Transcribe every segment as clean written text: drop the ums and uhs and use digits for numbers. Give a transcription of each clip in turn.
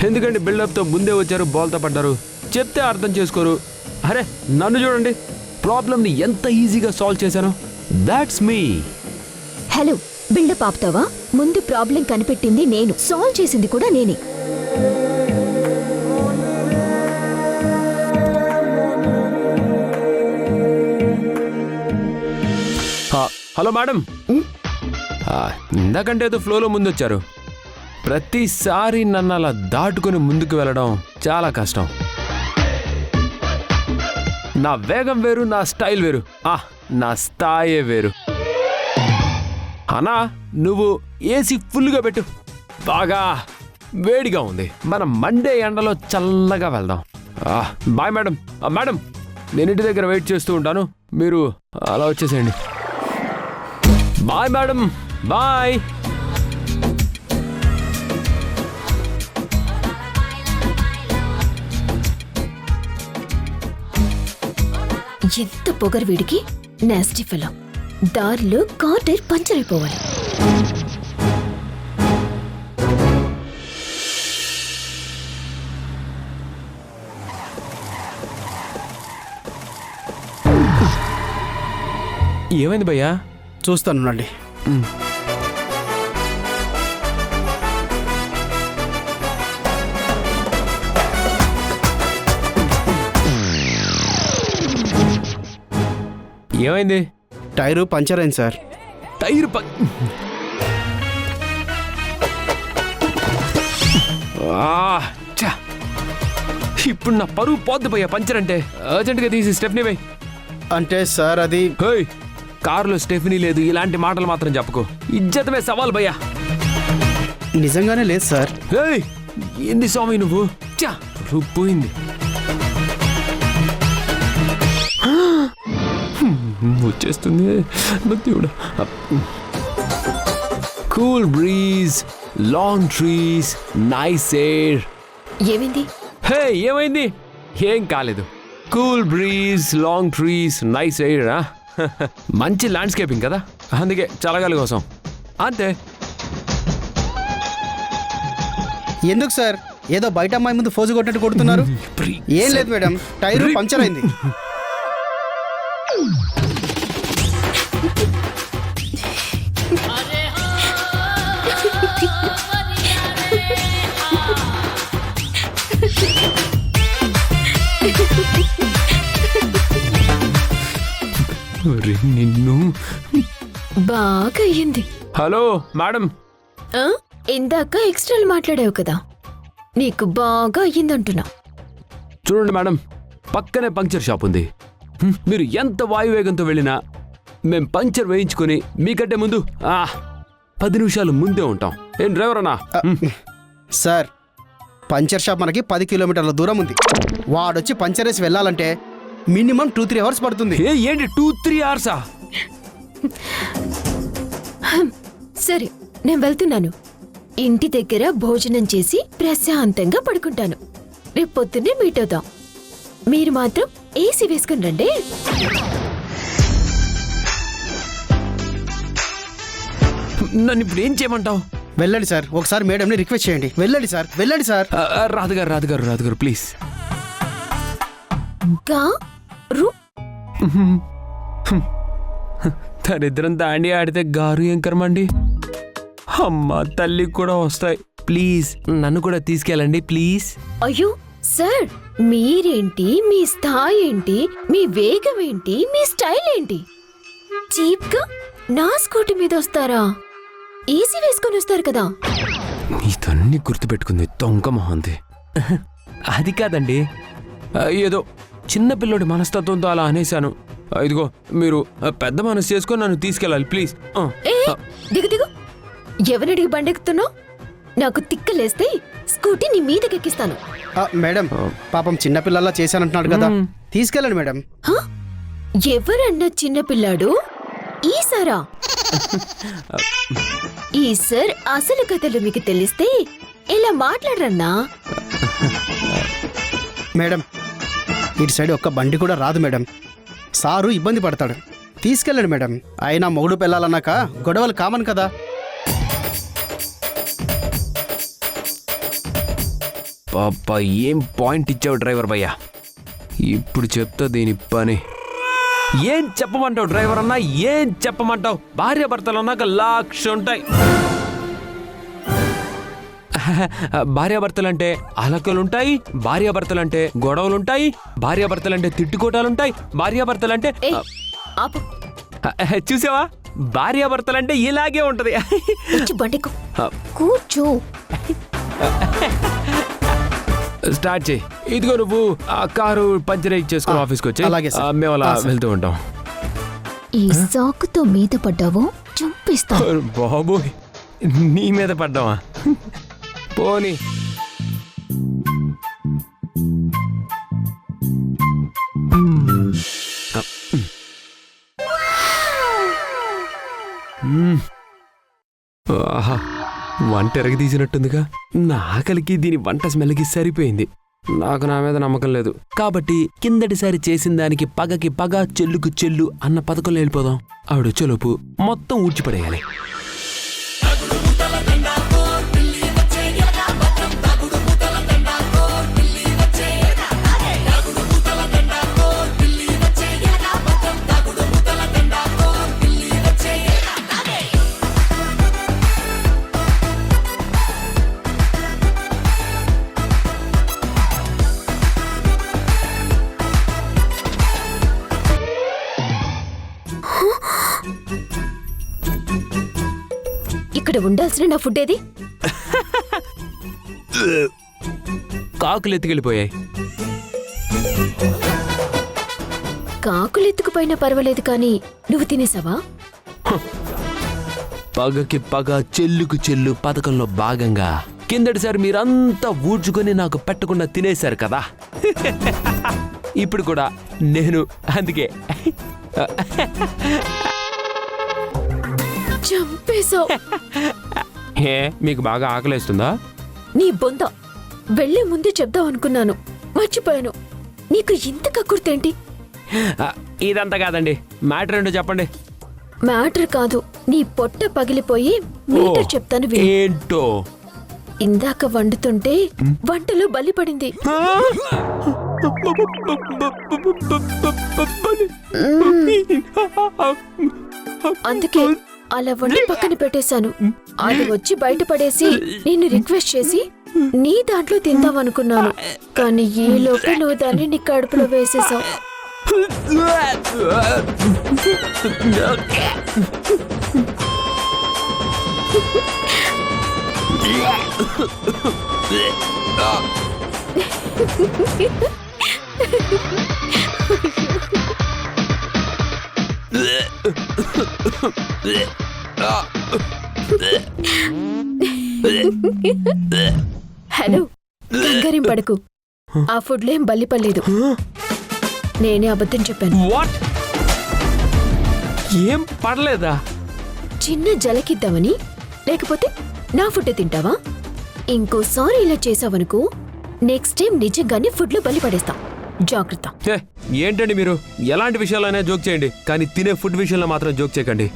ఎందుకంటే బిల్డప్తో ముందే వచ్చారు, బాల్తో పడ్డారు. చెప్తే అర్థం చేసుకోరు. అరే నన్ను చూడండి, ప్రాబ్లమ్ని ఎంత ఈజీగా సాల్వ్ చేశాను. That's me. హలో, బిల్డప్ ఆపుతావా? ముందు ప్రాబ్లం కనిపెట్టింది నేను, సాల్వ్ చేసింది కూడా నేనే. హలో మేడం, ఇందాకంటే ఏదో ఫ్లోలో ముందొచ్చారు. ప్రతిసారి నన్ను అలా దాటుకుని ముందుకు వెళ్ళడం చాలా కష్టం. నా వేగం వేరు, నా స్టైల్ వేరు, నా స్థాయే వేరు. అన్నా నువ్వు ఏసీ ఫుల్గా పెట్టు, బాగా వేడిగా ఉంది. మనం మండే ఎండలో చల్లగా వెళ్దాం. Bye madam. మేడం నేను ఇంటి దగ్గర వెయిట్ చేస్తూ ఉంటాను, మీరు అలా వచ్చేసేయండి. Bye madam, bye. ఎంత పొగరు వీడికి, నాస్టీ ఫెలో. దారిలో కార్ టైర్ పంచర్ అయిపోవాలి. ఏమైంది భయ్యా? చూస్తానుండండి. ఏమైంది? టైరు పంచర్ అయింది సార్. టైర్ ఇప్పుడు నా పరువు పోద్దు భయ్యా పంచర్ అంటే. అర్జెంట్గా తీసి స్టెఫ్నీ బై. అంటే సార్ అది కారులో స్టెఫ్నీ లేదు, ఇలాంటి మాటలు మాత్రం చెప్పుకో. ఇజ్జతమే సవాల్ భయ్యా. నిజంగానే లేదు సార్. ఏంది స్వామి నువ్వు? పోయింది. వచ్చేస్తుంది. Cool breeze, long trees, nice air. ఏమైంది? ఏమైంది? ఏం కాలేదు. Cool breeze, long trees, nice air. మంచి ల్యాండ్స్కేపింగ్ కదా, అందుకే చల్లగాలి కోసం అంతే. ఎందుకు సార్ ఏదో బయట అమ్మాయి ముందు ఫోజు కొట్టినట్టు కొడుతున్నారు? ఏం లేదు మేడం, టైరు పంచర్ అయింది. నిన్ను బాగా అయ్యింది. హలో మేడం, ఇందాక ఎక్స్ట్రాలు మాట్లాడావు కదా, నీకు బాగా అయ్యిందంటున్నా. చూడండి మేడం, పక్కనే పంక్చర్ షాప్ ఉంది. మీరు ఎంత వాయువేగంతో వెళ్ళినా మేం పంక్చర్ వేయించుకుని మీకంటే ముందు 10 నిమిషాలు ముందే ఉంటాం. ఏం డ్రైవర్ అన్నా? సార్ పంచర్ షాప్ మనకి 10 కిలోమీటర్ల దూరం ఉంది. వాడొచ్చి పంచర్ వేసి వెళ్ళాలంటే మినిమం 2-3 అవర్స్ పడుతుంది. ఏంటి 2-3 అవర్సా? సరే నేను వెళ్తున్నాను. ఇంటి దగ్గర భోజనం చేసి ప్రశాంతంగా పడుకుంటాను. రేపు పొద్దున్నే మీట్ అవుతాం. మీరు మాత్రం ఏసీ వేసుకుని రండి. నన్ను ఇప్పుడు ఏం చేయమంటావు? వెళ్ళండి సార్, ఒకసారి మేడంని రిక్వెస్ట్ చేయండి. వెళ్ళండి సార్, వెళ్ళండి సార్. రాదుగారు ప్లీజ్. తనిద్దరం దాండి ఆడితే గారు ఏం కర్మండి. అమ్మ తల్లి కూడా వస్తాయి. ప్లీజ్ నన్ను కూడా తీసుకెళ్ళండి ప్లీజ్. అయ్యో సార్, మీరేంటి, మీ స్థాయి ఏంటి, మీ వేగం ఏంటి, మీ స్టైల్ ఏంటి? చీప్ గా నా స్కూటీ మీద వస్తారా? ఏసీ వేసుకొని వస్తారు కదా. మీతన్ని గుర్తుపెట్టుకుంది దొంగ మొహంది. అది కాదండి, ఏదో చిన్నపిల్లోడి మనస్తత్వంతో అలా అనేశాను. ఇదిగో మీరు పెద్ద మనసు చేసుకొని నన్ను తీసుకెళ్ళాలి ప్లీజ్. దిగు దిగు. ఎవరిడికి బండెక్కుతున్నావు? నాకు తిక్కలేస్తే స్కూటీ నీ మీదకెక్కిస్తాను. మేడం పాపం చిన్నపిల్లల్లా చేశానంటున్నాడు కదా, తీసుకెళ్ళండి మేడం. ఎవరన్నా చిన్నపిల్లాడు? ఈసారా? ఈ సార్ అసలు కథలు మీకు తెలిస్తే ఇలా మాట్లాడరన్నా. మేడం ఇటు సైడ్ ఒక్క బండి కూడా రాదు మేడం. సారు ఇబ్బంది పడతాడు. తీసుకెళ్ళండి మేడం. అయినా మొగుడు పెళ్ళాలన్నాక గొడవలు కామన్ కదా. పాపా ఏం పాయింట్ ఇచ్చావు డ్రైవర్ భయ్యా. ఇప్పుడు చెప్తా దీని పని. ఏం చెప్పమంటావు డ్రైవర్ అన్నా, ఏం చెప్పమంటావు? భార్యాభర్తలు అన్నాక 1,00,000 ఉంటాయి. భార్యాభర్తలంటే అలకలుంటాయి, భార్యాభర్తలంటే గొడవలుంటాయి, భార్యాభర్తలంటే తిట్టుకోటాలుంటాయి, భార్యాభర్తలంటే ఏయ్, ఆపు. చూసావా, భార్యాభర్తలంటే ఇలాగే ఉంటది. వచ్చి బండికు కూర్చో. స్టార్ట్ చేయి. ఇదిగో నువ్వు ఆ కారు పంచర్ చేసుకుని ఆఫీస్కి వచ్చి అలాగే సార్. మేము అలా సార్. వెళ్తూ ఉంటాం. ఈ సాకుతో మీద పడ్డావో చంపేస్తా. బాబోయ్, నీ మీద పడ్డావా? పోనీ. ఆహా, వంట ఎరగ తీసినట్టుందిగా. నా ఆకలికి దీని వంట స్మెల్కి సరిపోయింది. నాకు నా మీద నమ్మకం లేదు కాబట్టి కిందటిసారి చేసిన దానికి పగకి పగ, చెల్లుకు చెల్లు అన్న పథకంలో వెళ్ళిపోదాం. ఆవిడొచ్చేలోపు మొత్తం ఊడ్చిపడేయాలి. ఇక్కడ ఉండాల్సిన నా ఫుడ్ ఏది? కాకులు ఎత్తుకెళ్ళిపోయాయి. కాకులు ఎత్తుకుపోయినా పర్వాలేదు కానీ నువ్వు తినేసావా? పగకి పగ, చెల్లుకు చెల్లు పథకంలో భాగంగా కిందటిసారి మీరంతా ఊడ్చుకొని నాకు పెట్టకుండా తినేశారు కదా. ఇప్పుడు కూడా నేను అందుకే. చంపేశావు. ఏ, మీకు బాగా ఆకలేస్తుందా? నీ బొంద వెళ్లే ముందే చెప్దాం అనుకున్నాను, మర్చిపోయాను. నీకు ఇంత కక్కుర్తేంటి? ఇదంతా కాదండి, మ్యాటర్ ఏంటో చెప్పండి. మ్యాటర్ కాదు, నీ పొట్ట పగిలిపోయి మీటర్ చెప్తాను విను. ఏంటో? ఇందాక వండుతుంటే వంటలో బలి పడింది. అందుకే అలా వండి పక్కన పెట్టేశాను. అది వచ్చి బయటపడేసి నిన్ను రిక్వెస్ట్ చేసి నీ దాంట్లో తిందామనుకున్నాను. కానీ ఈ లోపే నువ్వు దాన్ని నీ కడుపులో వేసేసావు. హలో, కంగారేం పడకు. ఆ ఫుడ్లో ఏం బల్లిపడలేదు. నేనే అబద్ధం చెప్పాను. వాట్? ఏం పడలేదా? చిన్న జలకిద్దామని. లేకపోతే నా ఫుడ్ తింటావా? ఇంకోసారి ఇలా చేసావనుకో, నెక్స్ట్ టైం నిజంగానే ఫుడ్లో బలి పడేస్తా. జాగ్రత్త. ఏంటండి మీరు? ఎలాంటి విషయాలైనా జోక్ చేయండి, కానీ తినే ఫుడ్ విషయంలో మాత్రం జోక్ చేయకండి.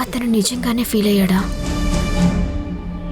అతను నిజంగానే ఫీల్ అయ్యాడా?